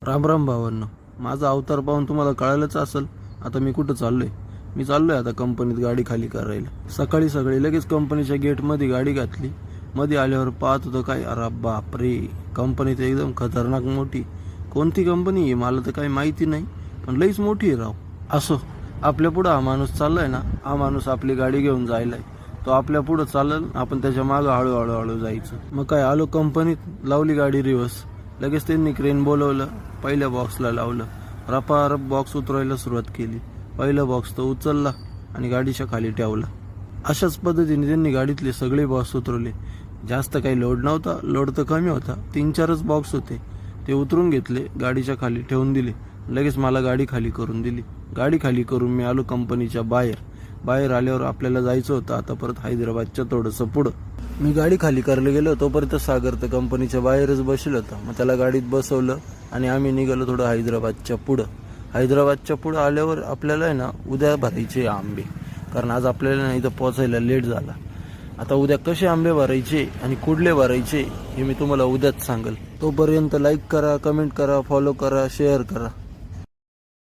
राम राम भावांनो, माझा अवतार पाहून तुम्हाला कळालंच असेल आता मी कुठं चाललोय. मी चाललोय आता कंपनीत गाडी खाली करायला. सकाळी सकाळी लगेच कंपनीच्या गेटमध्ये गाडी घातली. मध्ये आल्यावर पाहत होतो काय, अरे बापरे, कंपनी तर एकदम खतरनाक मोठी. कोणती कंपनी आहे मला तर काही माहिती नाही, पण लईच मोठी आहे राव. असो, आपल्या पुढं हा माणूस चाललाय ना, हा माणूस आपली गाडी घेऊन जायलाय. तो आपल्या पुढं चालल, आपण त्याच्या मागं हळूहळू हळू जायचं. मग काय, आलो कंपनीत, लावली गाडी रिव्हर्स. लगेच त्यांनी क्रेन बोलवलं, पहिल्या बॉक्सला लावलं. रपारप बॉक्स उतरायला सुरुवात केली. पहिला बॉक्स तो उचलला आणि गाडीच्या खाली ठेवला. अशाच पद्धतीने त्यांनी गाडीतले सगळे बॉक्स उतरवले. जास्त काही लोड नव्हता, लोड तर कमी होता, 3-4च बॉक्स होते. ते उतरून घेतले, गाडीच्या खाली ठेवून दिले. लगेच मला गाडी खाली करून दिली. गाडी खाली करून मी आलो कंपनीच्या बाहेर आल्यावर आपल्याला जायचं होतं आता परत हैदराबादच्या थोडंसं पुढं. मी गाडी खाली करायला गेलो तोपर्यंत सागर तर कंपनीच्या बाहेरच बसलं होता. मग त्याला गाडीत बसवलं आणि आम्ही निघालो थोडं हैदराबादच्या पुढं आल्यावर आपल्याला आहे ना उद्या भरायचे आंबे, कारण आज आपल्याला ना इथं पोचायला लेट झाला. आता उद्या कसे आंबे भरायचे आणि कुठले भरायचे हे मी तुम्हाला उद्याच सांगेल. तोपर्यंत लाईक करा, कमेंट करा, फॉलो करा, शेअर करा.